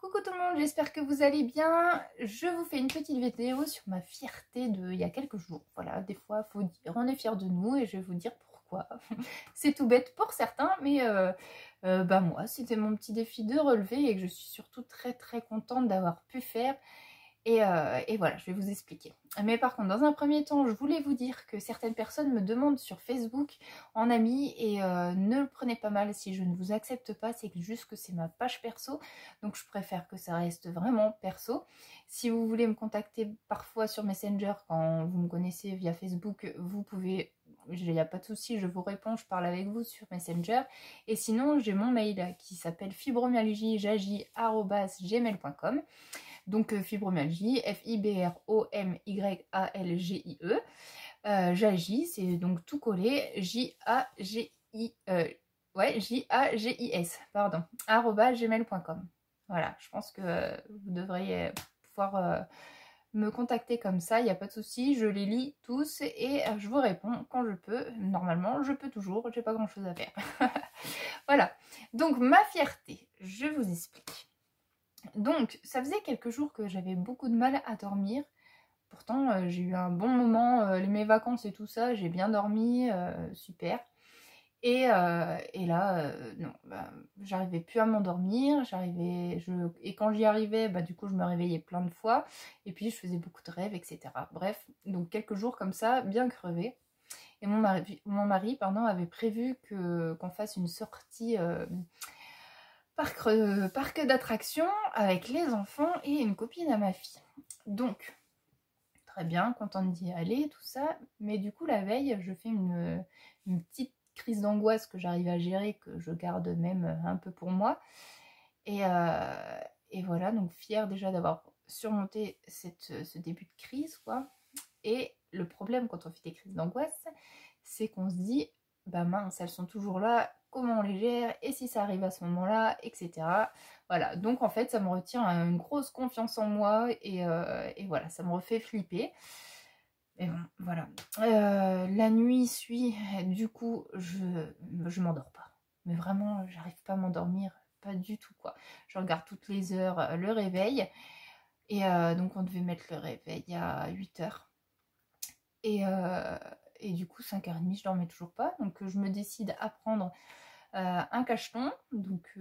Coucou tout le monde, j'espère que vous allez bien. Je vous fais une petite vidéo sur ma fierté de il y a quelques jours. Voilà, des fois il faut dire on est fiers de nous et je vais vous dire pourquoi. C'est tout bête pour certains, mais moi c'était mon petit défi de relever et que je suis surtout très contente d'avoir pu faire. Et voilà, je vais vous expliquer. Mais par contre, dans un premier temps, je voulais vous dire que certaines personnes me demandent sur Facebook en ami et ne le prenez pas mal si je ne vous accepte pas, c'est juste que c'est ma page perso, donc je préfère que ça reste vraiment perso. Si vous voulez me contacter parfois sur Messenger quand vous me connaissez via Facebook, vous pouvez, il n'y a pas de souci, je vous réponds, je parle avec vous sur Messenger. Et sinon, j'ai mon mail qui s'appelle fibromyalgie@gmail.com. Donc fibromyalgie, Fibromyalgie. J'agis, c'est donc tout collé, Jagis, pardon, @gmail.com. Voilà, je pense que vous devriez pouvoir me contacter comme ça, il n'y a pas de souci, je les lis tous et je vous réponds quand je peux. Normalement, je peux toujours, j'ai pas grand chose à faire. Voilà, donc ma fierté, je vous explique. Donc, ça faisait quelques jours que j'avais beaucoup de mal à dormir. Pourtant, j'ai eu un bon moment, mes vacances et tout ça, j'ai bien dormi, super. Et là, non, j'arrivais plus à m'endormir, et quand j'y arrivais, du coup, je me réveillais plein de fois, et puis je faisais beaucoup de rêves, etc. Bref, donc quelques jours comme ça, bien crevée. Et mon mari, avait prévu qu'on fasse une sortie parc d'attractions avec les enfants et une copine à ma fille. Donc, très bien, contente d'y aller, tout ça. Mais du coup, la veille, je fais une petite crise d'angoisse que j'arrive à gérer, que je garde même un peu pour moi. Et voilà, donc fière déjà d'avoir surmonté ce début de crise, quoi. Et le problème quand on fait des crises d'angoisse, c'est qu'on se dit, mince, elles sont toujours là, comment on les gère, et si ça arrive à ce moment-là, etc. Voilà, donc en fait, ça me retire une grosse confiance en moi, et voilà, ça me refait flipper. Et bon, voilà. La nuit suit, du coup, je m'endors pas. Mais vraiment, j'arrive pas à m'endormir, pas du tout, quoi. Je regarde toutes les heures le réveil, et donc on devait mettre le réveil à 8h. Et du coup, 5h30, je dormais toujours pas. Donc, je me décide à prendre un cacheton. Donc,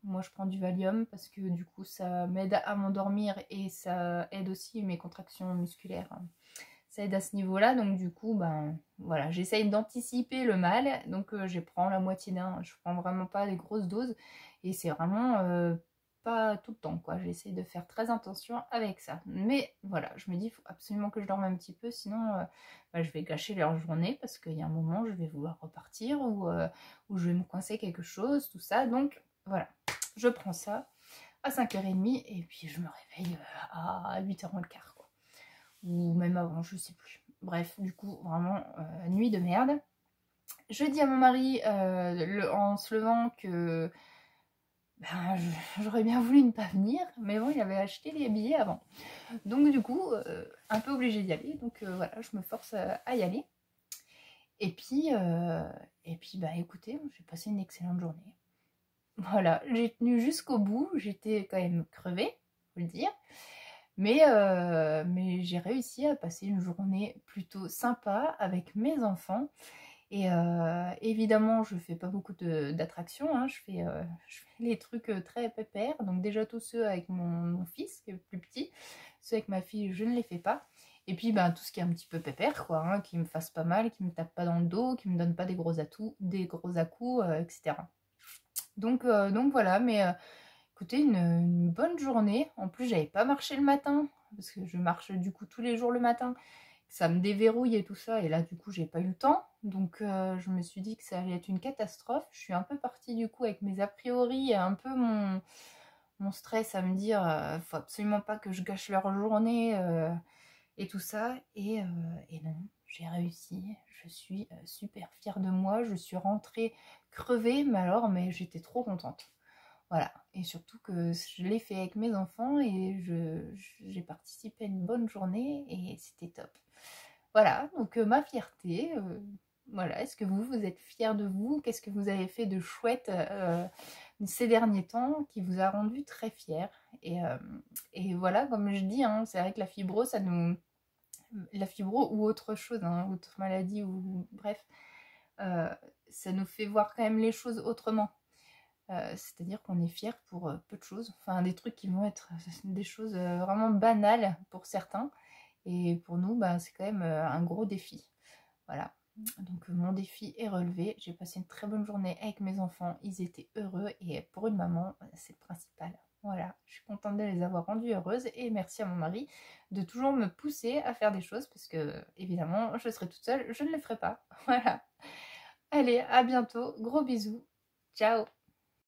moi, je prends du Valium parce que du coup, ça m'aide à m'endormir et ça aide aussi mes contractions musculaires. Ça aide à ce niveau-là. Donc, du coup, voilà, j'essaye d'anticiper le mal. Donc, je prends la moitié d'un. Je prends vraiment pas des grosses doses. Et c'est vraiment pas tout le temps, quoi. J'essaie de faire très attention avec ça. Mais voilà, je me dis, il faut absolument que je dorme un petit peu, sinon je vais gâcher leur journée parce qu'il y a un moment, je vais vouloir repartir ou je vais me coincer quelque chose, tout ça. Donc voilà, je prends ça à 5h30 et puis je me réveille à 8h15, quoi. Ou même avant, je sais plus. Bref, du coup, vraiment, nuit de merde. Je dis à mon mari en se levant que j'aurais bien voulu ne pas venir, mais bon, il avait acheté les billets avant. Donc du coup, un peu obligée d'y aller. Donc voilà, je me force à y aller. Et puis écoutez, j'ai passé une excellente journée. Voilà, j'ai tenu jusqu'au bout. J'étais quand même crevée, faut le dire. Mais j'ai réussi à passer une journée plutôt sympa avec mes enfants. Et évidemment, je fais pas beaucoup d'attractions, hein. Je fais les trucs très pépères. Donc déjà tous ceux avec mon fils qui est plus petit, ceux avec ma fille, je ne les fais pas. Et puis tout ce qui est un petit peu pépère, quoi, hein, qui me fasse pas mal, qui me tape pas dans le dos, qui me donne pas des gros à-coups, etc. Donc voilà, mais écoutez, une bonne journée. En plus, j'avais pas marché le matin, parce que je marche du coup tous les jours le matin. Ça me déverrouille et tout ça, et là du coup j'ai pas eu le temps, donc je me suis dit que ça allait être une catastrophe. Je suis un peu partie du coup avec mes a priori et un peu mon stress à me dire faut absolument pas que je gâche leur journée et tout ça, et non, j'ai réussi. Je suis super fière de moi, je suis rentrée crevée, mais j'étais trop contente. Voilà, et surtout que je l'ai fait avec mes enfants et j'ai participé à une bonne journée et c'était top. Voilà, donc ma fierté, Voilà, est-ce que vous êtes fiers de vous? Qu'est-ce que vous avez fait de chouette ces derniers temps qui vous a rendu très fiers? Et voilà, comme je dis, hein, c'est vrai que la fibro, la fibro ou autre chose, hein, autre maladie ou bref, euh, ça nous fait voir quand même les choses autrement. C'est-à-dire qu'on est fier pour peu de choses, enfin des trucs qui vont être des choses vraiment banales pour certains, et pour nous, bah, c'est quand même un gros défi. Voilà. Donc mon défi est relevé. J'ai passé une très bonne journée avec mes enfants. Ils étaient heureux et pour une maman, c'est le principal. Voilà, je suis contente de les avoir rendues heureuses et merci à mon mari de toujours me pousser à faire des choses parce que évidemment, je serais toute seule, je ne le ferai pas. Voilà. Allez, à bientôt. Gros bisous. Ciao.